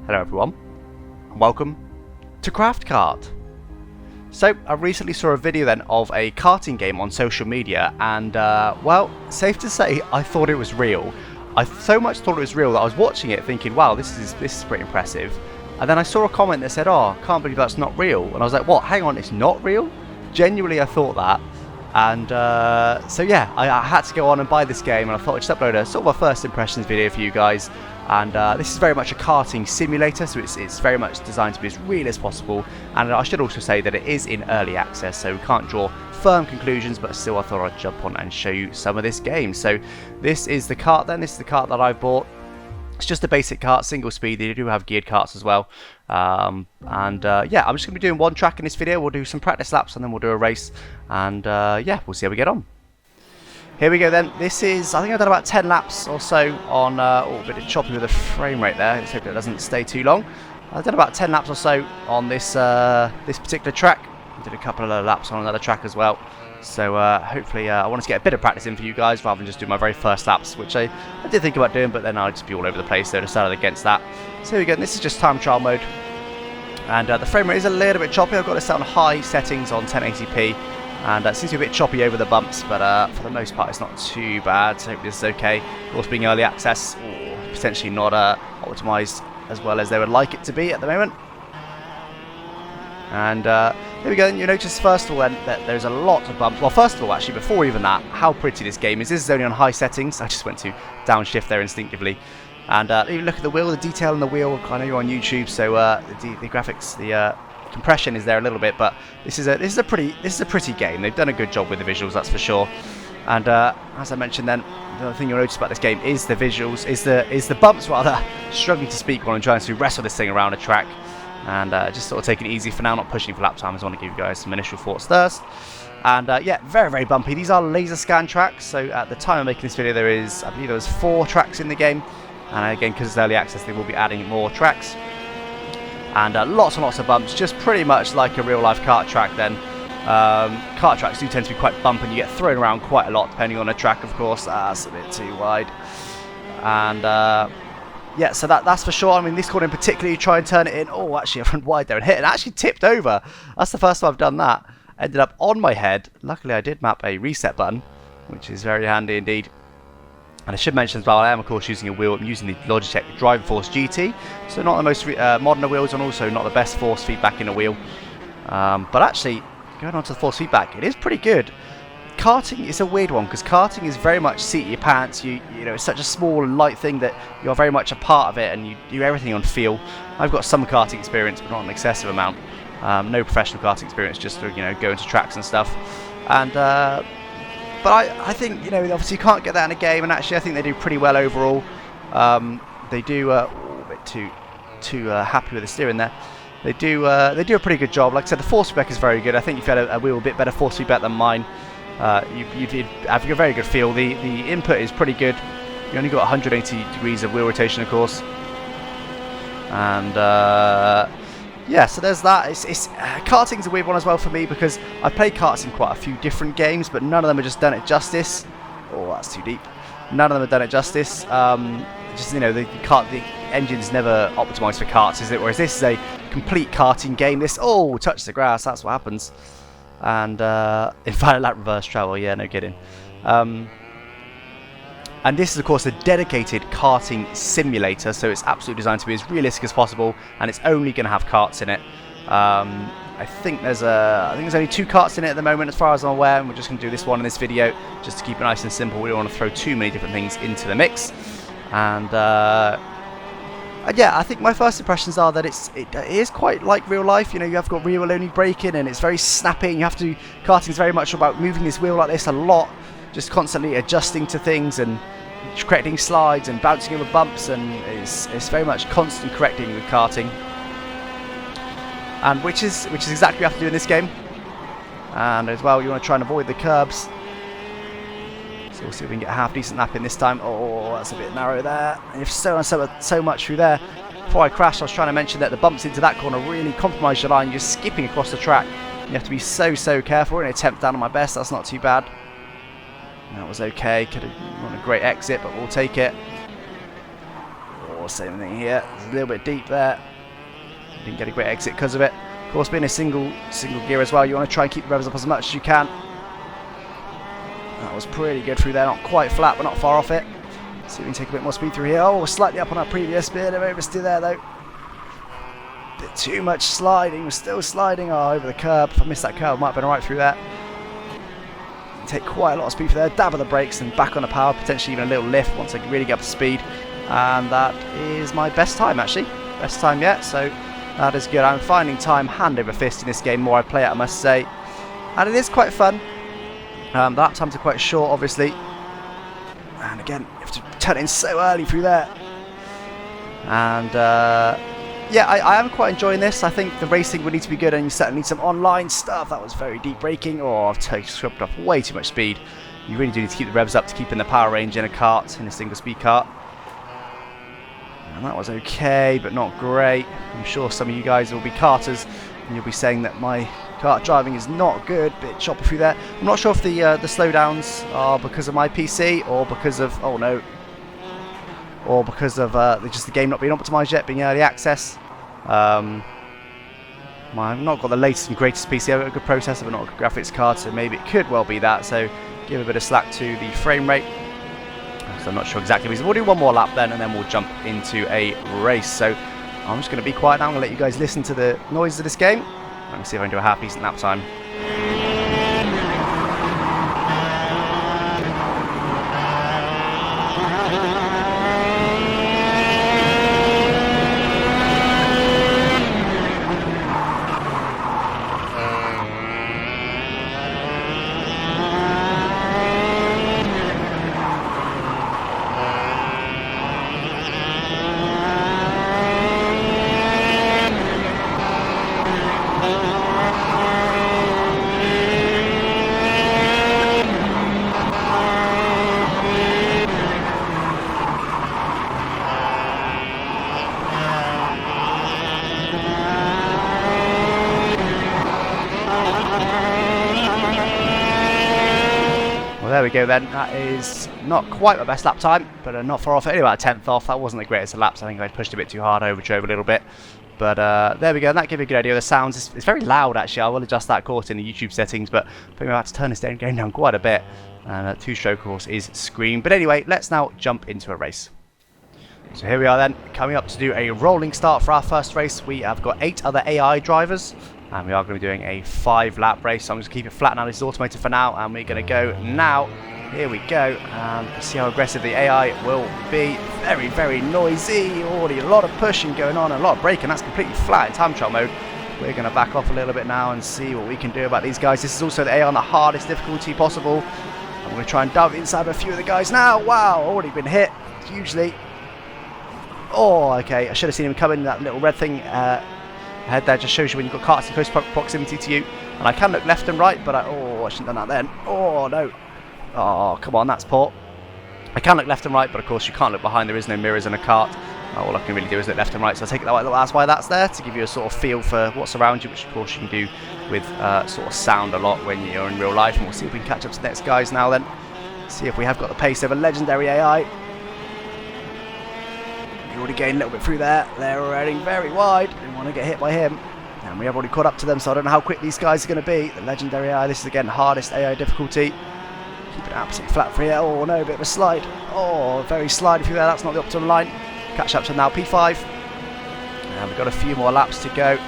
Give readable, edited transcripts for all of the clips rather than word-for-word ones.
Hello everyone, and welcome to Kartkraft. So, I recently saw a video then of a karting game on social media, and well, safe to say, I thought it was real. I so much thought it was real that I was watching it thinking, wow, this is pretty impressive. And then I saw a comment that said, oh, can't believe that's not real. And I was like, what, hang on, it's not real? Genuinely, I thought that. And so yeah, I had to go on and buy this game, and I thought I'd just upload a sort of a first impressions video for you guys. And this is very much a karting simulator, so it's very much designed to be as real as possible. And I should also say that it is in early access, so we can't draw firm conclusions, but still I thought I'd jump on and show you some of this game. So this is the kart then, this is the kart that I bought. It's just a basic kart, single speed. They do have geared karts as well. Yeah, I'm just going to be doing one track in this video. We'll do some practice laps and then we'll do a race. And yeah, we'll see how we get on. Here we go then. This is, I think I've done about 10 laps or so on, a bit of choppy with the frame rate there. Let's hope it doesn't stay too long. I've done about 10 laps or so on this this particular track. I did a couple of laps on another track as well. So hopefully I want to get a bit of practice in for you guys rather than just do my very first laps, which I did think about doing, but then I'd just be all over the place, so I decided against that. So here we go. This is just time trial mode. And the frame rate is a little bit choppy. I've got this set on high settings on 1080p. And it seems to be a bit choppy over the bumps, but for the most part it's not too bad, so this is okay. Of course, being early access, potentially not optimised as well as they would like it to be at the moment. And here we go, and you notice first of all then that there's a lot of bumps. Well, first of all, actually, before even that, how pretty this game is. This is only on high settings. I just went to downshift there instinctively. And even look at the wheel, the detail in the wheel. I know you're on YouTube, so the graphics, the compression is there a little bit, but this is a pretty game. They've done a good job with the visuals, that's for sure. And as I mentioned, then the other thing you'll notice about this game is the visuals, is the bumps rather. Struggling to speak while I'm trying to wrestle this thing around a track, and just sort of taking it easy for now, not pushing for lap times. I want to give you guys some initial thoughts first. And yeah, very bumpy. These are laser scan tracks. So at the time of making this video, I believe there was 4 tracks in the game, and again, because it's early access, they will be adding more tracks. And lots and lots of bumps, just pretty much like a real-life kart track then. Kart tracks do tend to be quite bumpy, and you get thrown around quite a lot depending on the track, of course. That's a bit too wide. And yeah, so that's for sure. I mean, this corner in particular, you try and turn it in. Oh, actually, I went wide there and hit it. And actually tipped over. That's the first time I've done that. Ended up on my head. Luckily, I did map a reset button, which is very handy indeed. And I should mention as well, I am of course using a wheel. I'm using the Logitech Drive Force GT, so not the most modern of wheels, and also not the best force feedback in a wheel. But actually, going on to the force feedback, it is pretty good. Karting is a weird one because karting is very much seat your pants. You know, it's such a small and light thing that you're very much a part of it, and you do everything on feel. I've got some karting experience, but not an excessive amount. No professional karting experience, just to go into tracks and stuff. And but I think, obviously you can't get that in a game, and actually I think they do pretty well overall. They do a bit too happy with the steering there. They do a pretty good job. Like I said, the force feedback is very good. I think if you had a wheel a bit better force feedback than mine, you'd have a very good feel. The input is pretty good. You only got 180 degrees of wheel rotation, of course. And yeah, so there's that. Karting's a weird one as well for me because I've played karts in quite a few different games, but none of them have just done it justice. Oh, that's too deep. None of them have done it justice. Just the engine's never optimised for karts, is it? Whereas this is a complete karting game. This touch the grass. That's what happens. And in fact, lap reverse travel. Yeah, no kidding. And this is, of course, a dedicated karting simulator, so it's absolutely designed to be as realistic as possible, and it's only going to have karts in it. I think there's only 2 karts in it at the moment, as far as I'm aware, and we're just going to do this one in this video, just to keep it nice and simple. We don't want to throw too many different things into the mix. And yeah, I think my first impressions are that it is quite like real life. You have got rear wheel only braking, and it's very snappy. And karting is very much about moving this wheel like this a lot. Just constantly adjusting to things and correcting slides and bouncing over bumps, and it's very much constant correcting with karting, and which is exactly what you have to do in this game. And as well, you want to try and avoid the curbs. So we'll see if we can get a half decent lap in this time. Oh, that's a bit narrow there. And you've so much through there. Before I crashed, I was trying to mention that the bumps into that corner really compromise your line. You're skipping across the track. You have to be so careful. We're going to attempt down on my best. That's not too bad. That was okay. Could have won a great exit, but we'll take it. Oh, same thing here. It's a little bit deep there. Didn't get a great exit because of it. Of course, being a single gear as well, you want to try and keep the revs up as much as you can. That was pretty good through there. Not quite flat, but not far off it. See if we can take a bit more speed through here. Oh, we're slightly up on our previous bit of oversteer there, though. Bit too much sliding. We're still sliding. Oh, over the curb. If I missed that curb, might have been alright through there. Take quite a lot of speed for there. Dab of the brakes and back on the power. Potentially even a little lift once I can really get up to speed. And that is my best time, actually. Best time yet. So that is good. I'm finding time hand over fist in this game. The more I play it, I must say. And it is quite fun. The lap times are quite short, obviously. And again, you have to turn in so early through there. And yeah, I am quite enjoying this. I think the racing would need to be good, and you certainly need some online stuff. That was very deep braking. Oh, I've totally swept off way too much speed. You really do need to keep the revs up to keep in the power range in a kart, in a single speed kart. And that was okay, but not great. I'm sure some of you guys will be karters, and you'll be saying that my kart driving is not good. Bit choppy through there. I'm not sure if the slowdowns are because of my PC or because of just the game not being optimised yet, being early access. I've not got the latest and greatest PC. I've got a good processor, but not a good graphics card, so maybe it could well be that. So give a bit of slack to the frame rate. So I'm not sure exactly. We'll do one more lap then, and then we'll jump into a race. So I'm just going to be quiet now. I'm going to let you guys listen to the noises of this game. Let me see if I can do a half decent lap time. There we go then. That is not quite my best lap time, but not far off it. Only about a 10th off. That wasn't the greatest of laps. I think I pushed a bit too hard, overdrove a little bit. But there we go. And that gave me a good idea of the sounds. It's very loud, actually. I will adjust that, of course, in the YouTube settings, but I think I'm about to turn this game down quite a bit. And that two-stroke, of course, is Scream. But anyway, let's now jump into a race. So here we are then, coming up to do a rolling start for our first race. We have got 8 other AI drivers. And we are going to be doing a 5-lap race. So I'm just going to keep it flat now. This is automated for now. And we're going to go now. Here we go. And see how aggressive the AI will be. Very, very noisy. Already a lot of pushing going on. A lot of braking. That's completely flat in time trial mode. We're going to back off a little bit now and see what we can do about these guys. This is also the AI on the hardest difficulty possible. I'm going to try and dive inside a few of the guys now. Wow, already been hit hugely. Oh, okay. I should have seen him coming. That little red thing ahead there just shows you when you've got karts in close proximity to you. And I can look left and right, but I shouldn't have done that then. Oh, no. Oh, come on, that's poor. I can look left and right, but of course you can't look behind. There is no mirrors in a kart. All I can really do is look left and right, so I take it that way. That's why that's there, to give you a sort of feel for what's around you, which of course you can do with sort of sound a lot when you're in real life. And we'll see if we can catch up to the next guys now then. See if we have got the pace over legendary AI. We already gained a little bit through there. They're heading very wide. Didn't want to get hit by him. And we have already caught up to them, so I don't know how quick these guys are going to be. The legendary AI, this is again hardest AI difficulty. Keep it absolutely flat for here. Oh no, a bit of a slide. Oh, very slidey through there. That's not the optimum line. Catch up to now P5. And we've got a few more laps to go.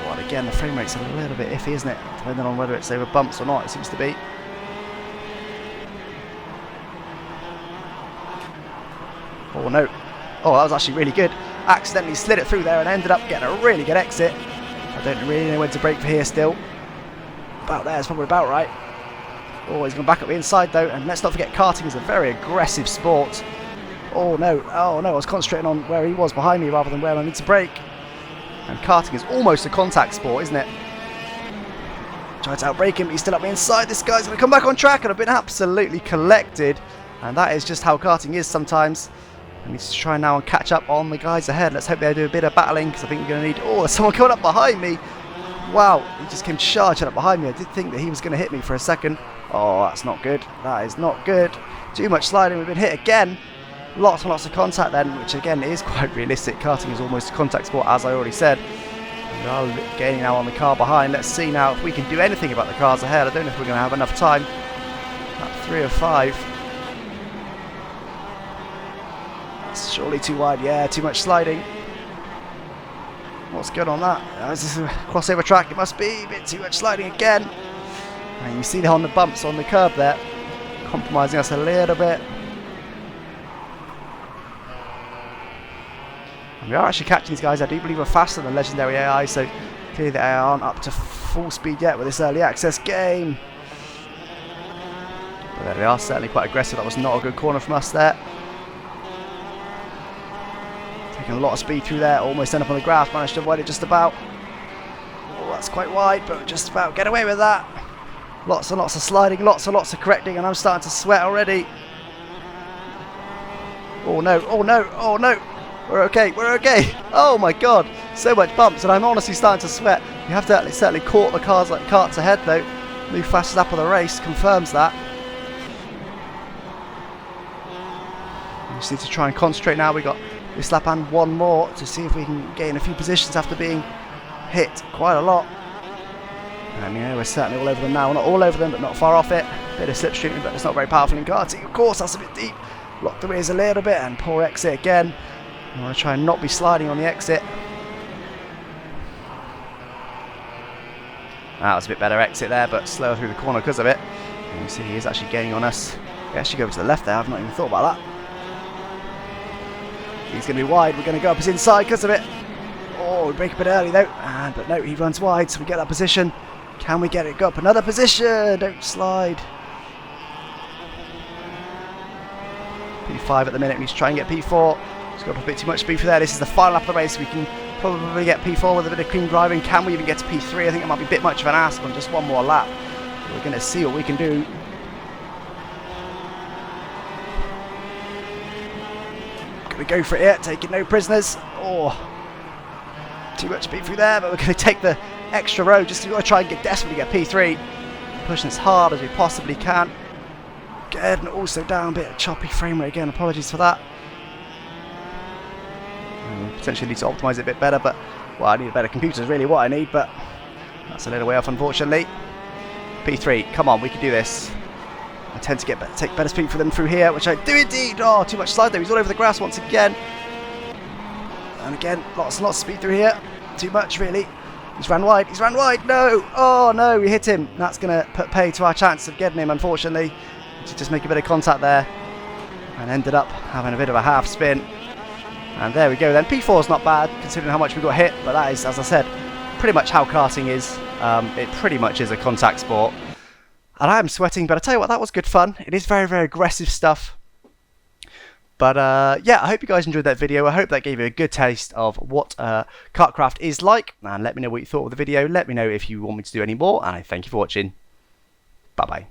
Oh, and again, the frame rate's a little bit iffy, isn't it? Depending on whether it's over bumps or not, it seems to be. Oh no. Oh, that was actually really good. Accidentally slid it through there and ended up getting a really good exit. I don't really know when to brake for here still. About there is probably about right. Oh, he's going back up the inside though, and let's not forget karting is a very aggressive sport. Oh no, I was concentrating on where he was behind me rather than where I need to brake. And karting is almost a contact sport, isn't it? Tried to outbrake him, but he's still up the inside. This guy's going to come back on track, and I've been absolutely collected. And that is just how karting is sometimes. I need to try now and catch up on the guys ahead. Let's hope they do a bit of battling, because I think we're going to need... Oh, there's someone coming up behind me. Wow, he just came charging up behind me. I did think that he was going to hit me for a second. Oh, that's not good. That is not good. Too much sliding. We've been hit again. Lots and lots of contact then, which again is quite realistic. Karting is almost a contact sport, as I already said. We are gaining now on the car behind. Let's see now if we can do anything about the cars ahead. I don't know if we're going to have enough time. At 3 of 5. That's surely too wide. Yeah, too much sliding. What's good on that? Is this a crossover track? It must be. A bit too much sliding again. And you see that on the bumps on the curb there, compromising us a little bit. And we are actually catching these guys. I do believe we're faster than Legendary AI, so clearly the AI aren't up to full speed yet with this early access game. But there they are, certainly quite aggressive. That was not a good corner from us there. Taking a lot of speed through there, almost end up on the grass, managed to avoid it just about. Oh, that's quite wide, but just about get away with that. Lots and lots of sliding, lots and lots of correcting, and I'm starting to sweat already. Oh no, oh no, oh no. We're okay, we're okay. Oh my god, so much bumps, and I'm honestly starting to sweat. You have to certainly caught the carts ahead though. Move fastest lap of the race confirms that. We just need to try and concentrate now. We got this lap and one more to see if we can gain a few positions after being hit quite a lot. And you know, we're certainly all over them now. We're not all over them, but not far off it. Bit of slipstreaming, but it's not very powerful in karting. Of course, that's a bit deep. Lock the rears a little bit, and poor exit again. I want to try and not be sliding on the exit. That was a bit better exit there, but slower through the corner because of it. And you see he is actually gaining on us. He actually go over to the left there. I've not even thought about that. He's going to be wide. We're going to go up his inside because of it. Oh, we break a bit early though. But no, he runs wide, so we get that position. Can we get it? Go up another position. Don't slide. P5 at the minute. We need to try and get P4. It's got a bit too much speed for there. This is the final lap of the race. We can probably get P4 with a bit of clean driving. Can we even get to P3? I think it might be a bit much of an ask on just one more lap. We're going to see what we can do. Going to go for it here, taking no prisoners. Oh, too much speed through there, but we're going to take the extra road. Just got to try and desperately get P3. Pushing as hard as we possibly can. Good, and also down a bit of choppy frame rate again. Apologies for that. Potentially need to optimise it a bit better, but well, I need a better computer is really what I need, but that's a little way off unfortunately. P3, come on, we can do this. I tend to take better speed for them through here, which I do indeed. Oh, too much slide there. He's all over the grass once again. And again, lots and lots of speed through here. Too much really. He's ran wide, no! Oh no, we hit him. That's going to put pay to our chance of getting him, unfortunately. To just make a bit of contact there. And ended up having a bit of a half spin. And there we go then. P4 is not bad considering how much we got hit, but that is, as I said, pretty much how karting is. It pretty much is a contact sport. And I am sweating, but I tell you what, that was good fun. It is very, very aggressive stuff. But yeah, I hope you guys enjoyed that video. I hope that gave you a good taste of what Kartkraft is like. And let me know what you thought of the video. Let me know if you want me to do any more. And I thank you for watching. Bye-bye.